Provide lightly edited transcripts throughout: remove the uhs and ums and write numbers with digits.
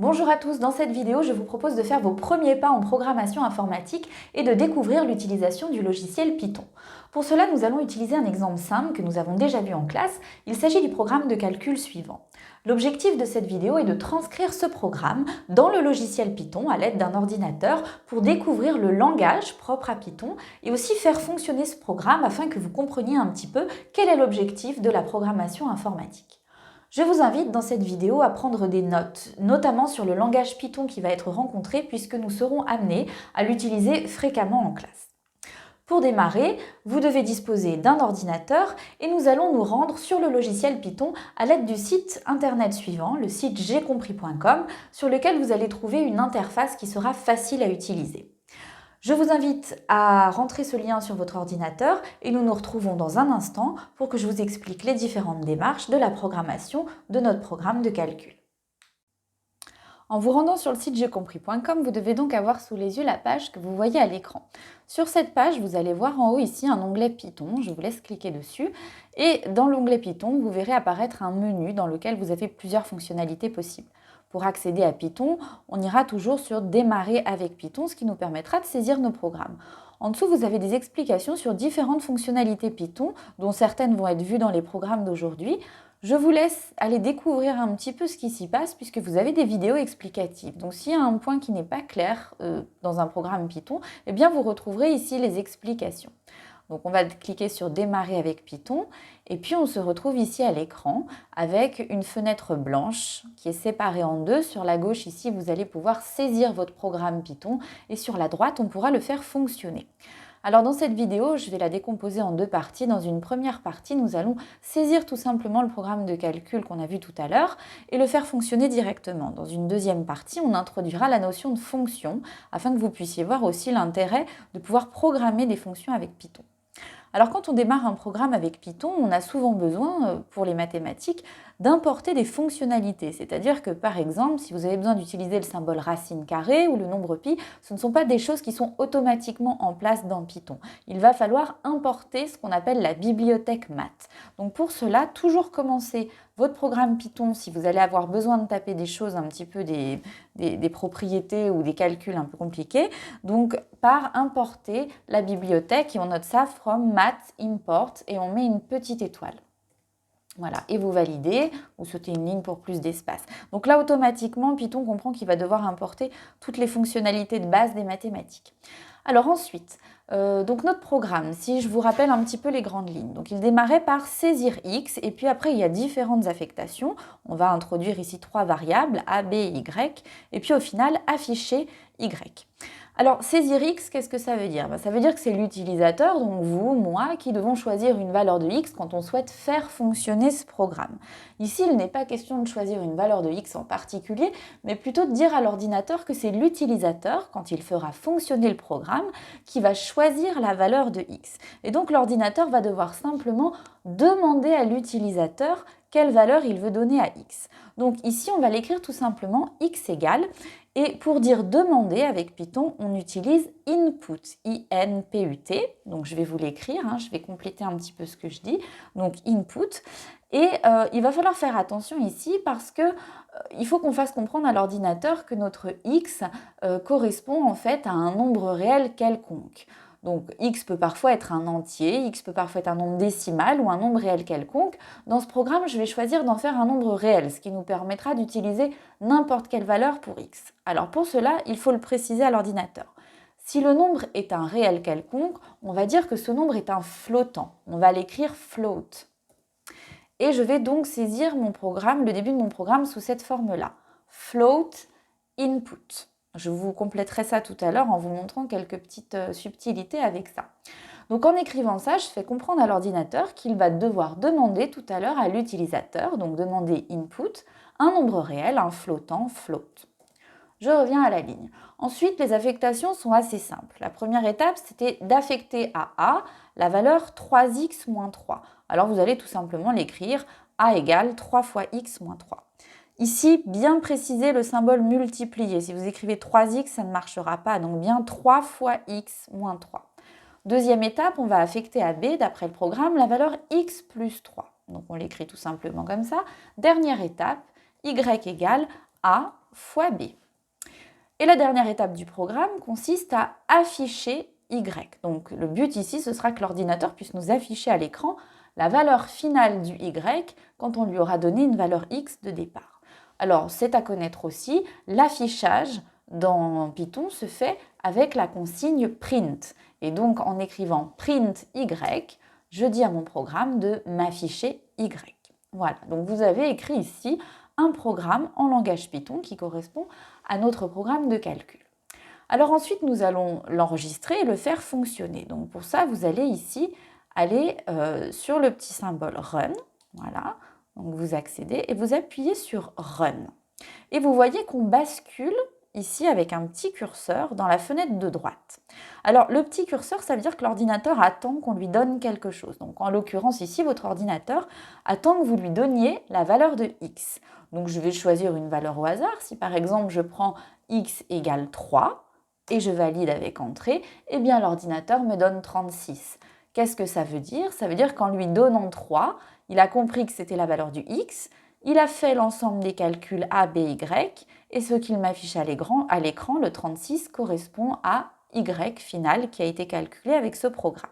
Bonjour à tous, dans cette vidéo, je vous propose de faire vos premiers pas en programmation informatique et de découvrir l'utilisation du logiciel Python. Pour cela, nous allons utiliser un exemple simple que nous avons déjà vu en classe. Il s'agit du programme de calcul suivant. L'objectif de cette vidéo est de transcrire ce programme dans le logiciel Python à l'aide d'un ordinateur pour découvrir le langage propre à Python et aussi faire fonctionner ce programme afin que vous compreniez un petit peu quel est l'objectif de la programmation informatique. Je vous invite dans cette vidéo à prendre des notes, notamment sur le langage Python qui va être rencontré puisque nous serons amenés à l'utiliser fréquemment en classe. Pour démarrer, vous devez disposer d'un ordinateur et nous allons nous rendre sur le logiciel Python à l'aide du site internet suivant, le site gcompris.com, sur lequel vous allez trouver une interface qui sera facile à utiliser. Je vous invite à rentrer ce lien sur votre ordinateur et nous nous retrouvons dans un instant pour que je vous explique les différentes démarches de la programmation de notre programme de calcul. En vous rendant sur le site gcompris.com, vous devez donc avoir sous les yeux la page que vous voyez à l'écran. Sur cette page, vous allez voir en haut ici un onglet Python, je vous laisse cliquer dessus. Et dans l'onglet Python, vous verrez apparaître un menu dans lequel vous avez plusieurs fonctionnalités possibles. Pour accéder à Python, on ira toujours sur Démarrer avec Python, ce qui nous permettra de saisir nos programmes. En dessous, vous avez des explications sur différentes fonctionnalités Python, dont certaines vont être vues dans les programmes d'aujourd'hui. Je vous laisse aller découvrir un petit peu ce qui s'y passe puisque vous avez des vidéos explicatives. Donc s'il y a un point qui n'est pas clair dans un programme Python, eh bien vous retrouverez ici les explications. Donc on va cliquer sur Démarrer avec Python et puis on se retrouve ici à l'écran avec une fenêtre blanche qui est séparée en deux. Sur la gauche ici, vous allez pouvoir saisir votre programme Python et sur la droite, on pourra le faire fonctionner. Alors dans cette vidéo, je vais la décomposer en deux parties. Dans une première partie, nous allons saisir tout simplement le programme de calcul qu'on a vu tout à l'heure et le faire fonctionner directement. Dans une deuxième partie, on introduira la notion de fonction afin que vous puissiez voir aussi l'intérêt de pouvoir programmer des fonctions avec Python. Alors quand on démarre un programme avec Python, on a souvent besoin, pour les mathématiques, d'importer des fonctionnalités. C'est-à-dire que par exemple, si vous avez besoin d'utiliser le symbole racine carrée ou le nombre pi, ce ne sont pas des choses qui sont automatiquement en place dans Python. Il va falloir importer ce qu'on appelle la bibliothèque math. Donc pour cela, toujours commencer votre programme Python, si vous allez avoir besoin de taper des choses un petit peu des propriétés ou des calculs un peu compliqués, donc par importer la bibliothèque et on note ça from math import et on met une petite étoile. Voilà, et vous validez, vous sautez une ligne pour plus d'espace. Donc là, automatiquement, Python comprend qu'il va devoir importer toutes les fonctionnalités de base des mathématiques. Alors ensuite, donc notre programme, si je vous rappelle un petit peu les grandes lignes. Donc il démarrait par saisir x et puis après il y a différentes affectations. On va introduire ici trois variables, a, b et y, et puis au final afficher y. Alors, saisir x, qu'est-ce que ça veut dire? Ça veut dire que c'est l'utilisateur, donc vous, moi, qui devons choisir une valeur de x quand on souhaite faire fonctionner ce programme. Ici, il n'est pas question de choisir une valeur de x en particulier, mais plutôt de dire à l'ordinateur que c'est l'utilisateur, quand il fera fonctionner le programme, qui va choisir la valeur de x. Et donc, l'ordinateur va devoir simplement demander à l'utilisateur quelle valeur il veut donner à x. Donc ici, on va l'écrire tout simplement x égale. Et pour dire demander avec Python, on utilise input, I-N-P-U-T. Donc je vais vous l'écrire, je vais compléter un petit peu ce que je dis. Donc input. Et il va falloir faire attention ici parce que il faut qu'on fasse comprendre à l'ordinateur que notre x correspond en fait à un nombre réel quelconque. Donc x peut parfois être un entier, x peut parfois être un nombre décimal ou un nombre réel quelconque. Dans ce programme, je vais choisir d'en faire un nombre réel, ce qui nous permettra d'utiliser n'importe quelle valeur pour x. Alors pour cela, il faut le préciser à l'ordinateur. Si le nombre est un réel quelconque, on va dire que ce nombre est un flottant. On va l'écrire float. Et je vais donc saisir mon programme, le début de mon programme sous cette forme-là. Float input. Je vous compléterai ça tout à l'heure en vous montrant quelques petites subtilités avec ça. Donc en écrivant ça, je fais comprendre à l'ordinateur qu'il va devoir demander tout à l'heure à l'utilisateur, donc demander input, un nombre réel, un flottant, float. Je reviens à la ligne. Ensuite, les affectations sont assez simples. La première étape, c'était d'affecter à A la valeur 3x moins 3. Alors vous allez tout simplement l'écrire A égale 3 fois x moins 3. Ici, bien préciser le symbole multiplié. Si vous écrivez 3x, ça ne marchera pas. Donc bien 3 fois x moins 3. Deuxième étape, on va affecter à B, d'après le programme, la valeur x plus 3. Donc on l'écrit tout simplement comme ça. Dernière étape, y égale A fois B. Et la dernière étape du programme consiste à afficher Y. Donc le but ici, ce sera que l'ordinateur puisse nous afficher à l'écran la valeur finale du Y quand on lui aura donné une valeur X de départ. Alors c'est à connaître aussi, l'affichage dans Python se fait avec la consigne print. Et donc en écrivant print Y, je dis à mon programme de m'afficher Y. Voilà, donc vous avez écrit ici un programme en langage Python qui correspond à notre programme de calcul. Alors ensuite, nous allons l'enregistrer et le faire fonctionner. Donc pour ça, vous allez ici aller sur le petit symbole Run. Voilà, donc vous accédez et vous appuyez sur Run. Et vous voyez qu'on bascule ici avec un petit curseur dans la fenêtre de droite. Alors le petit curseur, ça veut dire que l'ordinateur attend qu'on lui donne quelque chose. Donc en l'occurrence ici, votre ordinateur attend que vous lui donniez la valeur de X. Donc je vais choisir une valeur au hasard. Si par exemple je prends X égale 3 et je valide avec entrée, eh bien l'ordinateur me donne 36. Qu'est-ce que ça veut dire? Ça veut dire qu'en lui donnant 3, il a compris que c'était la valeur du X, il a fait l'ensemble des calculs A, B, Y, et ce qu'il m'affiche à l'écran, le 36, correspond à Y final qui a été calculé avec ce programme.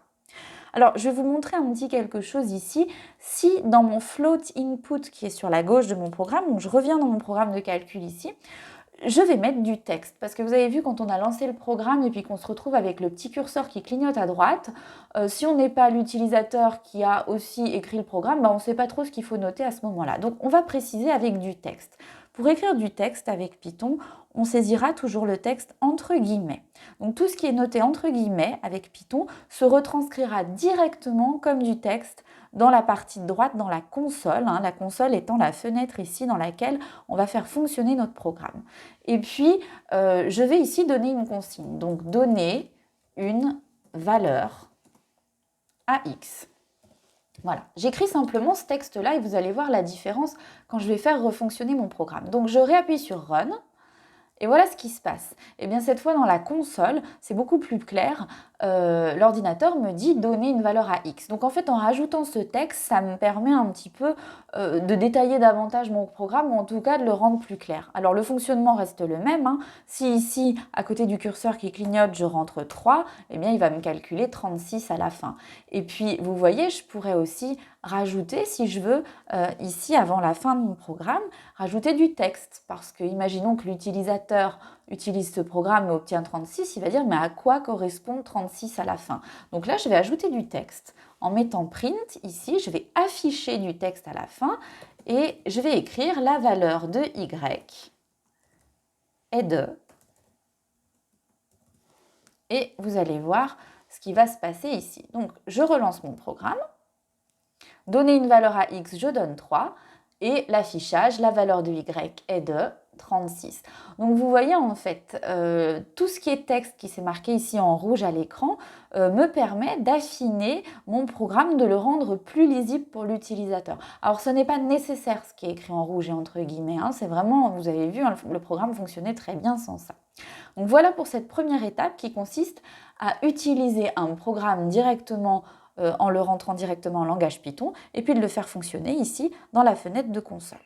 Alors, je vais vous montrer un petit quelque chose ici. Si dans mon float input qui est sur la gauche de mon programme, donc je reviens dans mon programme de calcul ici, je vais mettre du texte parce que vous avez vu quand on a lancé le programme et puis qu'on se retrouve avec le petit curseur qui clignote à droite, si on n'est pas l'utilisateur qui a aussi écrit le programme, on ne sait pas trop ce qu'il faut noter à ce moment-là. Donc on va préciser avec du texte. Pour écrire du texte avec Python, on saisira toujours le texte entre guillemets. Donc tout ce qui est noté entre guillemets avec Python se retranscrira directement comme du texte dans la partie de droite, dans la console, la console étant la fenêtre ici dans laquelle on va faire fonctionner notre programme. Et puis, je vais ici donner une consigne, donc donner une valeur à X. Voilà, j'écris simplement ce texte-là et vous allez voir la différence quand je vais faire refonctionner mon programme. Donc je réappuie sur Run. Et voilà ce qui se passe. Et bien cette fois dans la console, c'est beaucoup plus clair. L'ordinateur me dit donner une valeur à X. Donc en fait en rajoutant ce texte, ça me permet un petit peu de détailler davantage mon programme ou en tout cas de le rendre plus clair. Alors le fonctionnement reste le même. Si ici, à côté du curseur qui clignote, je rentre 3, eh bien il va me calculer 36 à la fin. Et puis vous voyez, je pourrais aussi rajouter, si je veux, ici avant la fin de mon programme, rajouter du texte. Parce que imaginons que l'utilisateur utilise ce programme et obtient 36, il va dire mais à quoi correspond 36 à la fin? Donc là, je vais ajouter du texte. En mettant print, ici, je vais afficher du texte à la fin et je vais écrire la valeur de Y est de... Et vous allez voir ce qui va se passer ici. Donc, je relance mon programme. Donner une valeur à X, je donne 3. Et l'affichage, la valeur de Y est de 36. Donc vous voyez en fait, tout ce qui est texte qui s'est marqué ici en rouge à l'écran me permet d'affiner mon programme, de le rendre plus lisible pour l'utilisateur. Alors ce n'est pas nécessaire ce qui est écrit en rouge et entre guillemets, c'est vraiment, vous avez vu, le programme fonctionnait très bien sans ça. Donc voilà pour cette première étape qui consiste à utiliser un programme directement en le rentrant directement en langage Python et puis de le faire fonctionner ici dans la fenêtre de console.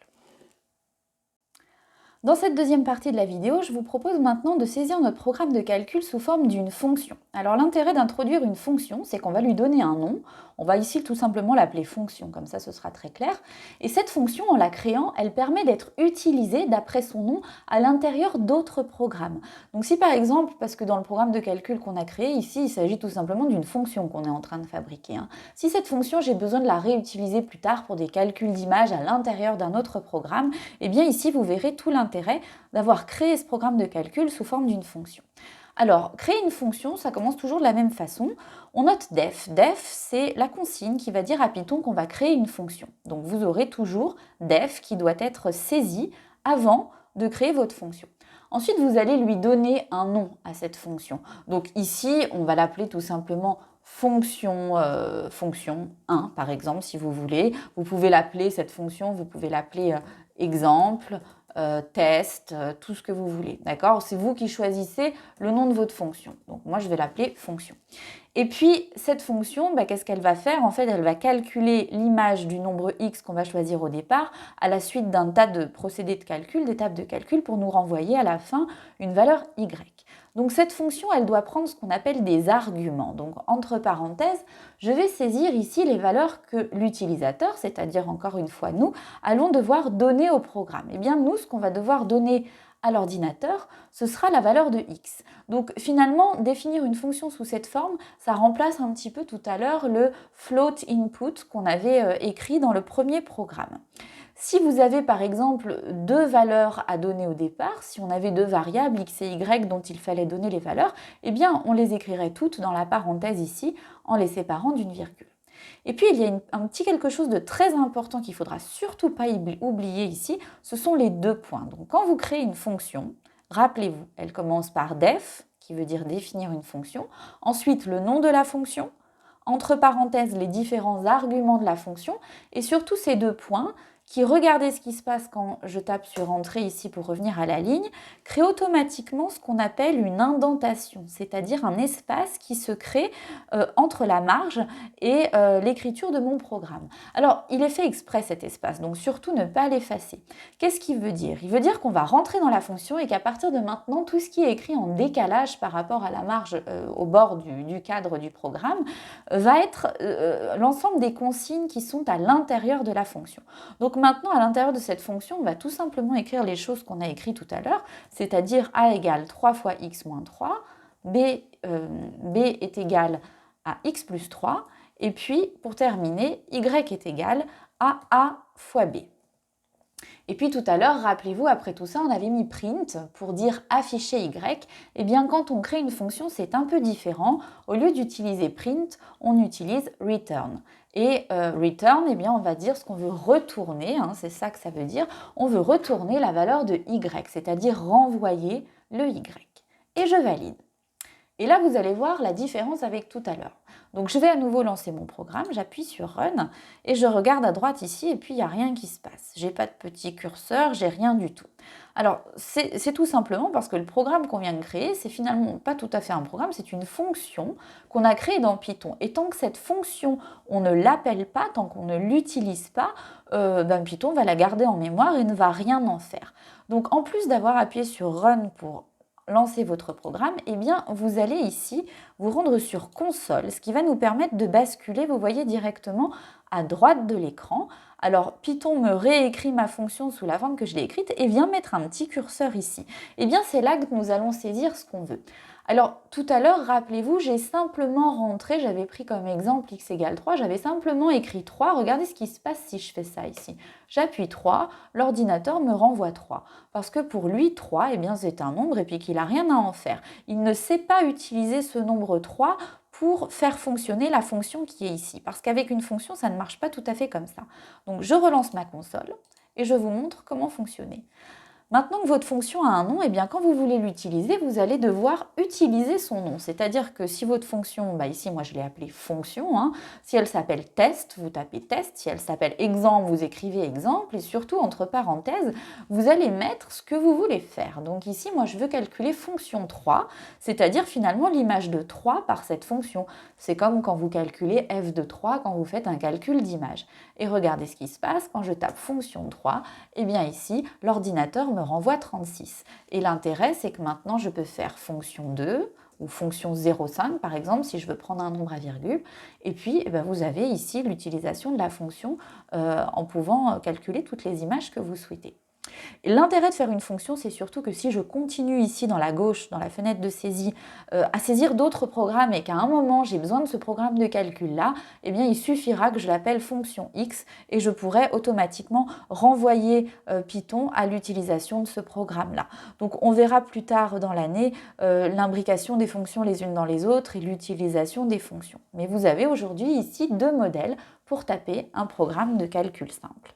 Dans cette deuxième partie de la vidéo, je vous propose maintenant de saisir notre programme de calcul sous forme d'une fonction. Alors l'intérêt d'introduire une fonction, c'est qu'on va lui donner un nom. On va ici tout simplement l'appeler fonction, comme ça ce sera très clair. Et cette fonction, en la créant, elle permet d'être utilisée d'après son nom à l'intérieur d'autres programmes. Donc si par exemple, parce que dans le programme de calcul qu'on a créé ici, il s'agit tout simplement d'une fonction qu'on est en train de fabriquer. Si cette fonction, j'ai besoin de la réutiliser plus tard pour des calculs d'images à l'intérieur d'un autre programme, eh bien ici vous verrez tout l'intérêt d'avoir créé ce programme de calcul sous forme d'une fonction. Alors, créer une fonction, ça commence toujours de la même façon. On note def. Def, c'est la consigne qui va dire à Python qu'on va créer une fonction. Donc, vous aurez toujours def qui doit être saisi avant de créer votre fonction. Ensuite, vous allez lui donner un nom à cette fonction. Donc ici, on va l'appeler tout simplement fonction 1, par exemple, si vous voulez. Vous pouvez l'appeler, cette fonction, vous pouvez l'appeler exemple, test, tout ce que vous voulez, d'accord? C'est vous qui choisissez le nom de votre fonction. Donc moi, je vais l'appeler fonction. Et puis, cette fonction, qu'est-ce qu'elle va faire? En fait, elle va calculer l'image du nombre x qu'on va choisir au départ à la suite d'un tas de procédés de calcul, d'étapes de calcul, pour nous renvoyer à la fin une valeur y. Donc cette fonction, elle doit prendre ce qu'on appelle des arguments. Donc entre parenthèses, je vais saisir ici les valeurs que l'utilisateur, c'est-à-dire encore une fois nous, allons devoir donner au programme. Eh bien nous, ce qu'on va devoir donner à l'ordinateur, ce sera la valeur de x. Donc finalement, définir une fonction sous cette forme, ça remplace un petit peu tout à l'heure le float input qu'on avait écrit dans le premier programme. Si vous avez par exemple deux valeurs à donner au départ, si on avait deux variables x et y dont il fallait donner les valeurs, eh bien on les écrirait toutes dans la parenthèse ici en les séparant d'une virgule. Et puis il y a un petit quelque chose de très important qu'il ne faudra surtout pas oublier ici, ce sont les deux points. Donc quand vous créez une fonction, rappelez-vous, elle commence par def, qui veut dire définir une fonction, ensuite le nom de la fonction, entre parenthèses les différents arguments de la fonction, et surtout ces deux points qui, regardez ce qui se passe quand je tape sur Entrée ici pour revenir à la ligne, crée automatiquement ce qu'on appelle une indentation, c'est-à-dire un espace qui se crée entre la marge et l'écriture de mon programme. Alors, il est fait exprès cet espace, donc surtout ne pas l'effacer. Qu'est-ce qu'il veut dire? Il veut dire qu'on va rentrer dans la fonction et qu'à partir de maintenant, tout ce qui est écrit en décalage par rapport à la marge au bord du cadre du programme va être l'ensemble des consignes qui sont à l'intérieur de la fonction. Donc maintenant, à l'intérieur de cette fonction, on va tout simplement écrire les choses qu'on a écrites tout à l'heure, c'est-à-dire a égale 3 fois x moins 3, b est égal à x plus 3, et puis pour terminer, y est égal à a fois b. Et puis tout à l'heure, rappelez-vous, après tout ça, on avait mis print pour dire afficher y. Eh bien, quand on crée une fonction, c'est un peu différent. Au lieu d'utiliser print, on utilise return. Et return, eh bien, on va dire ce qu'on veut retourner, c'est ça que ça veut dire. On veut retourner la valeur de y, c'est-à-dire renvoyer le y. Et je valide. Et là, vous allez voir la différence avec tout à l'heure. Donc, je vais à nouveau lancer mon programme, j'appuie sur Run et je regarde à droite ici et puis il n'y a rien qui se passe. J'ai pas de petit curseur, j'ai rien du tout. Alors, c'est tout simplement parce que le programme qu'on vient de créer, c'est finalement pas tout à fait un programme, c'est une fonction qu'on a créée dans Python. Et tant que cette fonction, on ne l'appelle pas, tant qu'on ne l'utilise pas, Python va la garder en mémoire et ne va rien en faire. Donc, en plus d'avoir appuyé sur Run pour lancer votre programme, eh bien, vous allez ici vous rendre sur console, ce qui va nous permettre de basculer, vous voyez, directement à droite de l'écran. Alors, Python me réécrit ma fonction sous la forme que je l'ai écrite et vient mettre un petit curseur ici. Eh bien, c'est là que nous allons saisir ce qu'on veut. Alors, tout à l'heure, rappelez-vous, j'ai simplement rentré, j'avais pris comme exemple x égale 3, j'avais simplement écrit 3. Regardez ce qui se passe si je fais ça ici. J'appuie 3, l'ordinateur me renvoie 3. Parce que pour lui, 3, eh bien, c'est un nombre et puis qu'il n'a rien à en faire. Il ne sait pas utiliser ce nombre 3 pour faire fonctionner la fonction qui est ici. Parce qu'avec une fonction, ça ne marche pas tout à fait comme ça. Donc, je relance ma console et je vous montre comment fonctionner. Maintenant que votre fonction a un nom, eh bien, quand vous voulez l'utiliser, vous allez devoir utiliser son nom. C'est-à-dire que si votre fonction, ici moi je l'ai appelée fonction, si elle s'appelle test, vous tapez test, si elle s'appelle exemple, vous écrivez exemple, et surtout entre parenthèses, vous allez mettre ce que vous voulez faire. Donc ici, moi je veux calculer fonction 3, c'est-à-dire finalement l'image de 3 par cette fonction. C'est comme quand vous calculez f de 3 quand vous faites un calcul d'image. Et regardez ce qui se passe quand je tape fonction 3, eh bien ici, l'ordinateur me renvoie 36. Et l'intérêt, c'est que maintenant, je peux faire fonction 2 ou fonction 0,5 par exemple, si je veux prendre un nombre à virgule. Et puis, vous avez ici l'utilisation de la fonction en pouvant calculer toutes les images que vous souhaitez. L'intérêt de faire une fonction, c'est surtout que si je continue ici dans la gauche, dans la fenêtre de saisie, à saisir d'autres programmes et qu'à un moment j'ai besoin de ce programme de calcul-là, eh bien il suffira que je l'appelle fonction x et je pourrai automatiquement renvoyer Python à l'utilisation de ce programme-là. Donc on verra plus tard dans l'année l'imbrication des fonctions les unes dans les autres et l'utilisation des fonctions. Mais vous avez aujourd'hui ici deux modèles pour taper un programme de calcul simple.